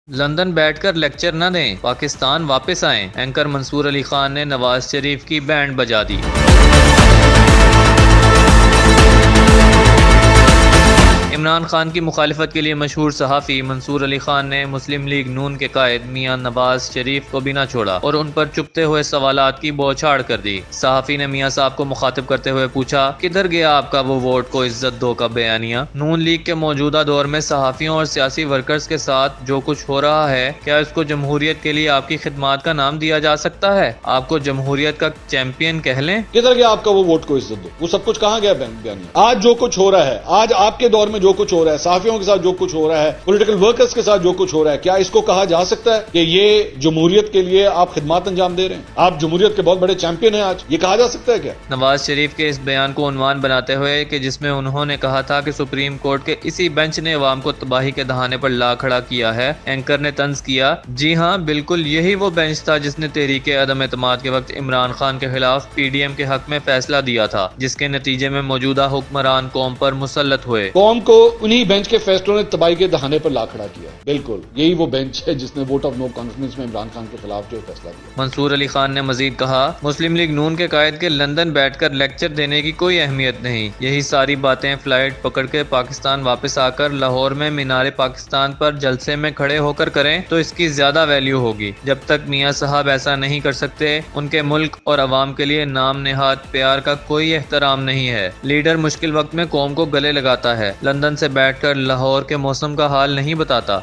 London बैठकर lecture न दें, पाकिस्तान वापस आएं। एंकर मंसूर अली खान ने नवाज शरीफ की बैंड बजा दी। इमरान खान की मुखालिफत के लिए मशहूर सहाफ़ी मंसूर अली खान ने मुस्लिम लीग नून के कायद मियां नवाज शरीफ को भी न छोड़ा और उन पर चुभते हुए सवालात की बौछार कर दी। सहाफ़ी ने मियां साहब को मुखातिब करते हुए पूछा, किधर गया आपका वो वोट को इज्जत दो का बयानिया। नून लीग के मौजूदा दौर में सहाफ़ियों और सियासी वर्कर्स के साथ जो कुछ हो रहा है, क्या इसको जमहूरियत के लिए आपकी खिदमात का नाम दिया जा सकता है? आपको जमहूरियत का चैंपियन कह लें? किधर गया आपका वो वोट को इज्जत दो, वो सब कुछ कहाँ गया बयानिया। आज जो कुछ हो रहा है, आज आपके दौर में जो कुछ हो रहा है, सहाफियों के साथ जो कुछ हो रहा है, पॉलिटिकल वर्कर्स के साथ जो कुछ हो रहा है, क्या इसको कहा जा सकता है कि ये जमहूरियत के लिए आप खिदमत अंजाम दे रहे हैं? आप जमहूरियत के बहुत बड़े चैंपियन हैं, आज ये कहा जा सकता है क्या? नवाज शरीफ के इस बयान को उन्वान बनाते हुए कि जिसमें उन्होंने कहा था कि सुप्रीम कोर्ट के इसी बेंच ने अवाम को तबाही के दहाने पर ला खड़ा किया है, एंकर ने तंज किया, जी हाँ बिल्कुल यही वो बेंच था जिसने तहरीक अदम एतमाद के वक्त इमरान खान के खिलाफ पीडीएम के हक में फैसला दिया था, जिसके नतीजे में मौजूदा हुक्मरान कौम पर मुसल्लत हुए। कौम को उन्हीं बेंच के फैसलों ने तबाही के दहाने पर ला खड़ा किया। बिल्कुल यही वो बेंच है जिसने वोट ऑफ नो कॉन्फिडेंस में इमरान खान के खिलाफ जो फैसला दिया। मंसूर अली खान ने मजीद कहा, मुस्लिम लीग नून के कायद के लंदन बैठकर लेक्चर देने की कोई अहमियत नहीं। यही सारी बातें फ्लाइट पकड़ के पाकिस्तान वापस आकर लाहौर में मीनारे पाकिस्तान पर जलसे में खड़े होकर करें तो इसकी ज्यादा वैल्यू होगी। जब तक मियां साहब ऐसा नहीं कर सकते, उनके मुल्क और अवाम के लिए नाम नेहाद प्यार का कोई एहतराम नहीं है। लीडर मुश्किल वक्त में कौम को गले लगाता है, लंदन से बैठकर लाहौर के मौसम का हाल नहीं बताता।